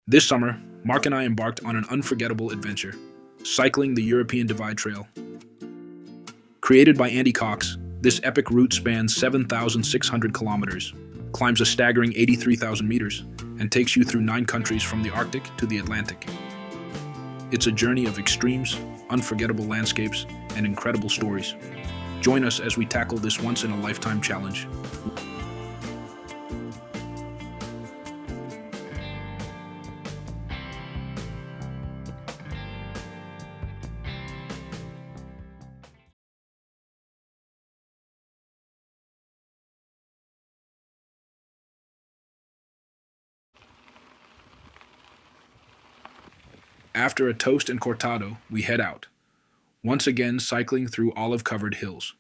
This summer, Mark and I embarked on an unforgettable adventure, cycling the European Divide Trail. Created by Andy Cox, this epic route spans 7,600 kilometers, climbs a staggering 83,000 meters, and takes you through 9 countries from the Arctic to the Atlantic. It's a journey of extremes, unforgettable landscapes, and incredible stories. Join us as we tackle this once-in-a-lifetime challenge. After a toast and cortado, we head out, once again cycling through olive-covered hills.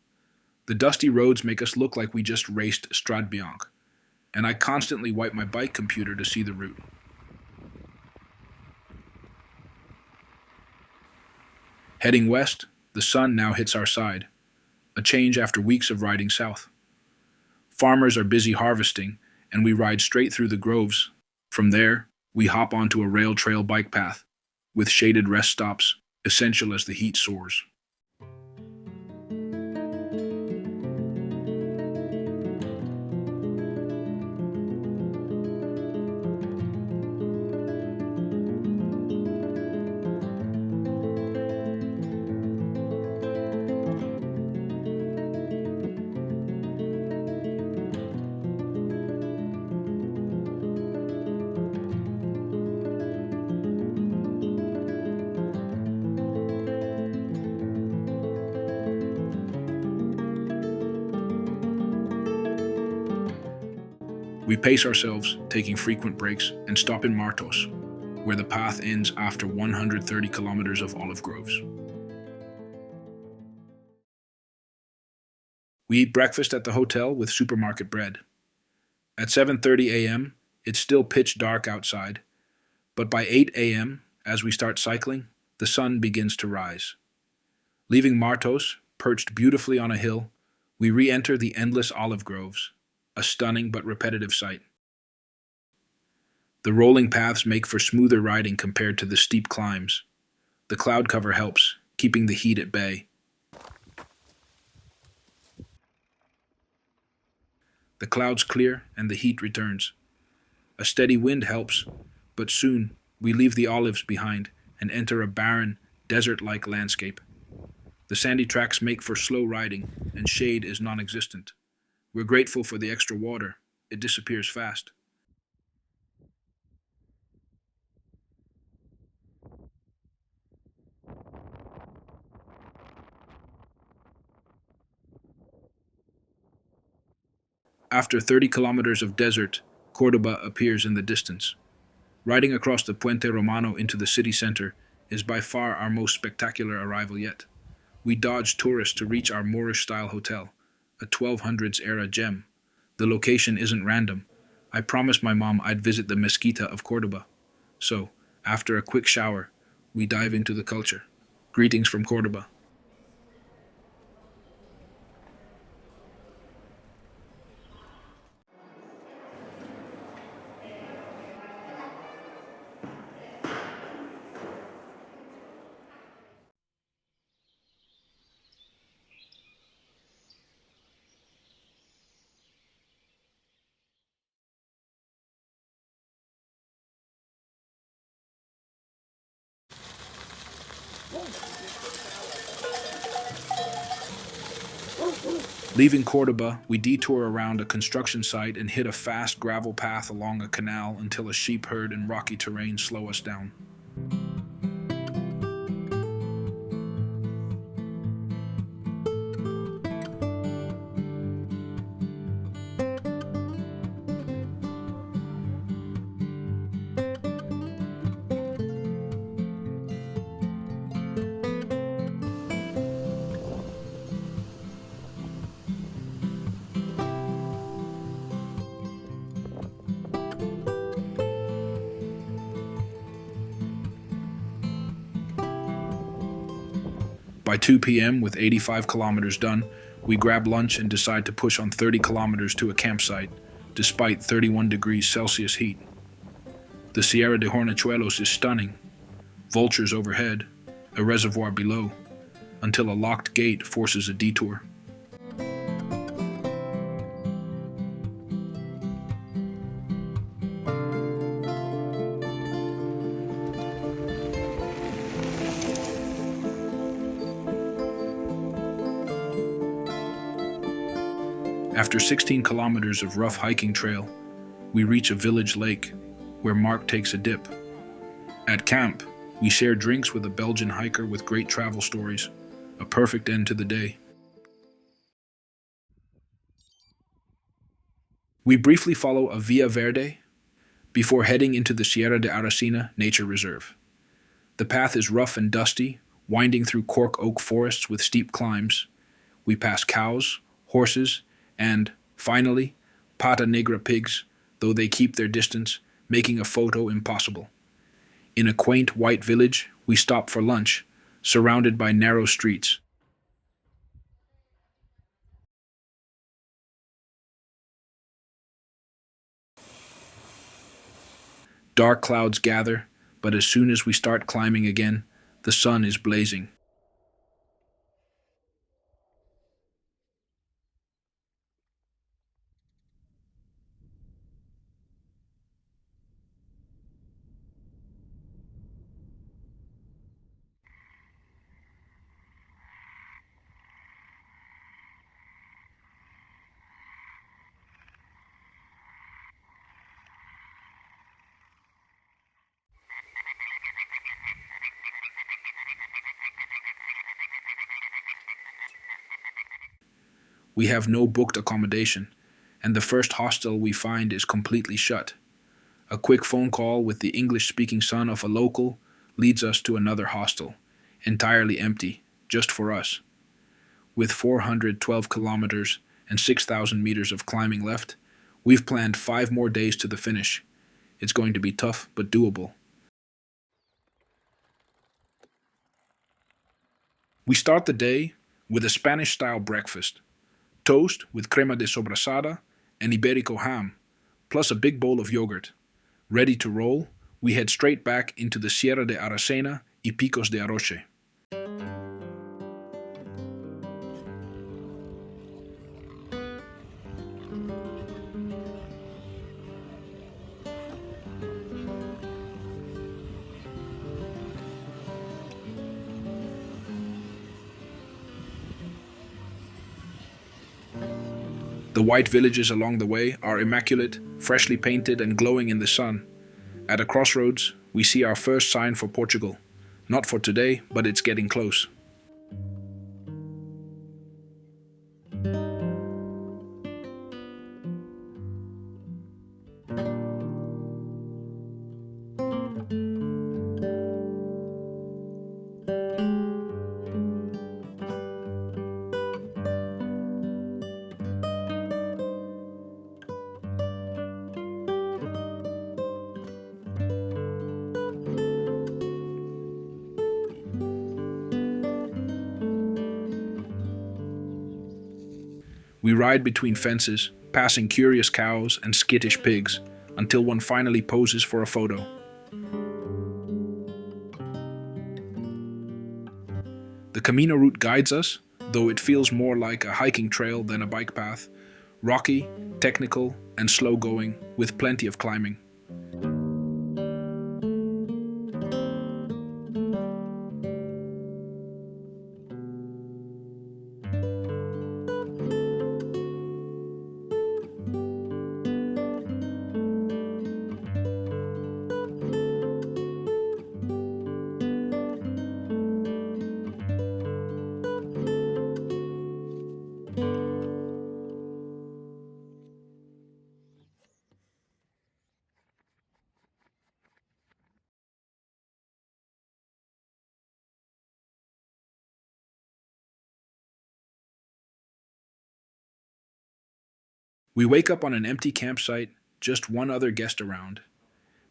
The dusty roads make us look like we just raced Strade Bianche, and I constantly wipe my bike computer to see the route. Heading west, the sun now hits our side, a change after weeks of riding south. Farmers are busy harvesting, and we ride straight through the groves. From there, we hop onto a rail trail bike path, with shaded rest stops, essential as the heat soars. We pace ourselves, taking frequent breaks, and stop in Martos, where the path ends after 130 kilometers of olive groves. We eat breakfast at the hotel with supermarket bread. At 7:30 a.m., it's still pitch dark outside, but by 8 a.m., as we start cycling, the sun begins to rise. Leaving Martos, perched beautifully on a hill, we re-enter the endless olive groves, a stunning but repetitive sight. The rolling paths make for smoother riding compared to the steep climbs. The cloud cover helps, keeping the heat at bay. The clouds clear and the heat returns. A steady wind helps, but soon we leave the olives behind and enter a barren, desert-like landscape. The sandy tracks make for slow riding, and shade is non-existent. We're grateful for the extra water. It disappears fast. After 30 kilometers of desert, Cordoba appears in the distance. Riding across the Puente Romano into the city center is by far our most spectacular arrival yet. We dodge tourists to reach our Moorish-style hotel, a 1200s-era gem. The location isn't random. I promised my mom I'd visit the Mezquita of Cordoba. So, after a quick shower, we dive into the culture. Greetings from Cordoba. Leaving Cordoba, we detour around a construction site and hit a fast gravel path along a canal until a sheep herd and rocky terrain slow us down. By 2 p.m., with 85 kilometers done, we grab lunch and decide to push on 30 kilometers to a campsite, despite 31 degrees Celsius heat. The Sierra de Hornachuelos is stunning. Vultures overhead, a reservoir below, until a locked gate forces a detour. After 16 kilometers of rough hiking trail, we reach a village lake where Mark takes a dip. At camp, we share drinks with a Belgian hiker with great travel stories, a perfect end to the day. We briefly follow a Via Verde before heading into the Sierra de Aracena Nature Reserve. The path is rough and dusty, winding through cork oak forests with steep climbs. We pass cows, horses, and, finally, pata negra pigs, though they keep their distance, making a photo impossible. In a quaint white village, we stop for lunch, surrounded by narrow streets. Dark clouds gather, but as soon as we start climbing again, the sun is blazing. We have no booked accommodation, and the first hostel we find is completely shut. A quick phone call with the English-speaking son of a local leads us to another hostel, entirely empty, just for us. With 412 kilometers and 6,000 meters of climbing left, we've planned 5 more days to the finish. It's going to be tough, but doable. We start the day with a Spanish-style breakfast. Toast with crema de sobrasada and Iberico ham, plus a big bowl of yogurt. Ready to roll, we head straight back into the Sierra de Aracena y Picos de Aroche. The white villages along the way are immaculate, freshly painted and glowing in the sun. At a crossroads, we see our first sign for Portugal. Not for today, but it's getting close. We ride between fences, passing curious cows and skittish pigs, until one finally poses for a photo. The Camino route guides us, though it feels more like a hiking trail than a bike path. Rocky, technical, and slow going, with plenty of climbing. We wake up on an empty campsite, just one other guest around.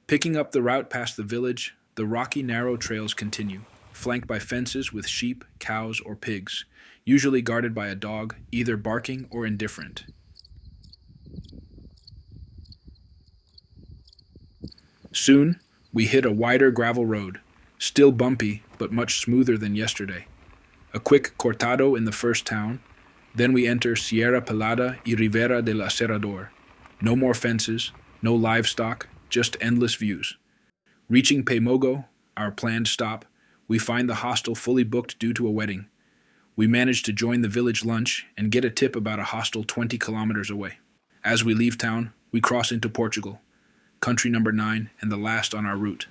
Picking up the route past the village, the rocky, narrow trails continue, flanked by fences with sheep, cows, or pigs, usually guarded by a dog, either barking or indifferent. Soon, we hit a wider gravel road, still bumpy but much smoother than yesterday. A quick cortado in the first town, then we enter Sierra Pelada y Ribera del Aserrador. No more fences, no livestock, just endless views. Reaching Pemogo, our planned stop, we find the hostel fully booked due to a wedding. We manage to join the village lunch and get a tip about a hostel 20 kilometers away. As we leave town, we cross into Portugal, country number 9 and the last on our route.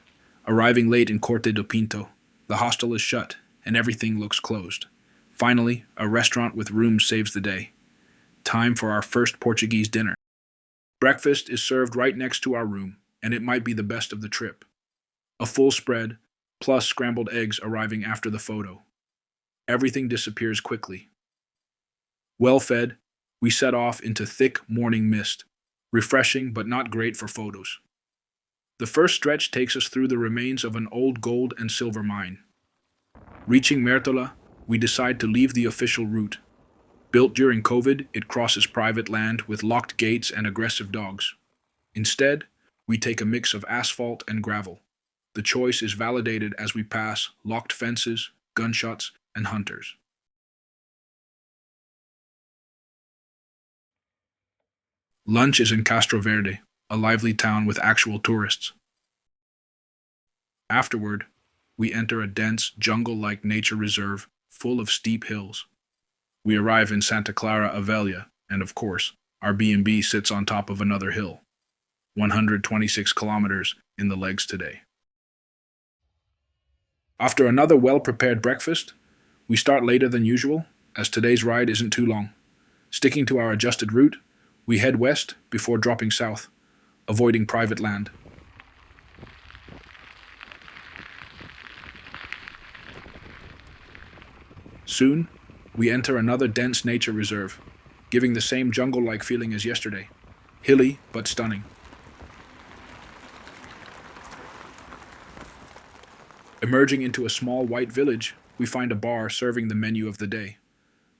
Arriving late in Corte do Pinto, the hostel is shut and everything looks closed. Finally, a restaurant with rooms saves the day. Time for our first Portuguese dinner. Breakfast is served right next to our room, and it might be the best of the trip. A full spread, plus scrambled eggs arriving after the photo. Everything disappears quickly. Well fed, we set off into thick morning mist, refreshing but not great for photos. The first stretch takes us through the remains of an old gold and silver mine. Reaching Mertola, we decide to leave the official route. Built during COVID, it crosses private land with locked gates and aggressive dogs. Instead, we take a mix of asphalt and gravel. The choice is validated as we pass locked fences, gunshots, and hunters. Lunch is in Castro Verde, a lively town with actual tourists. Afterward, we enter a dense, jungle-like nature reserve full of steep hills. We arrive in Santa Clara Avelia, and of course, our B&B sits on top of another hill. 126 kilometers in the legs today. After another well-prepared breakfast, we start later than usual, as today's ride isn't too long. Sticking to our adjusted route, we head west before dropping south, avoiding private land. Soon, we enter another dense nature reserve, giving the same jungle-like feeling as yesterday. Hilly, but stunning. Emerging into a small white village, we find a bar serving the menu of the day.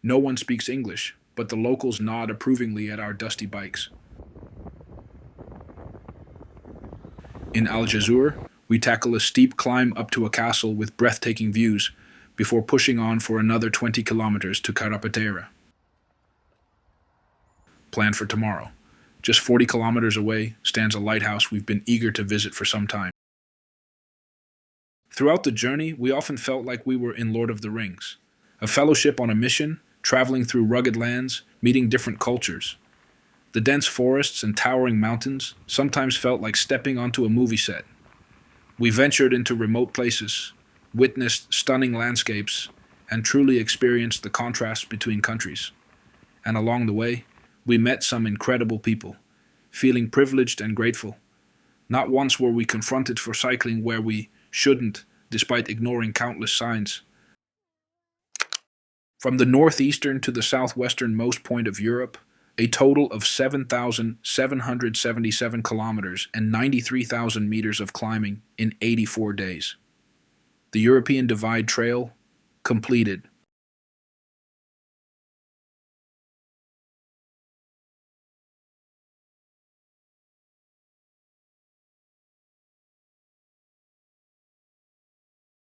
No one speaks English, but the locals nod approvingly at our dusty bikes. In Algesur, we tackle a steep climb up to a castle with breathtaking views before pushing on for another 20 kilometers to Carapetera. Planned for tomorrow. Just 40 kilometers away stands a lighthouse we've been eager to visit for some time. Throughout the journey, we often felt like we were in Lord of the Rings, a fellowship on a mission, traveling through rugged lands, meeting different cultures. The dense forests and towering mountains sometimes felt like stepping onto a movie set. We ventured into remote places, witnessed stunning landscapes, and truly experienced the contrast between countries. And along the way, we met some incredible people, feeling privileged and grateful. Not once were we confronted for cycling where we shouldn't, despite ignoring countless signs. From the northeastern to the southwesternmost point of Europe, a total of 7,777 kilometers and 93,000 meters of climbing in 84 days. The European Divide Trail, completed.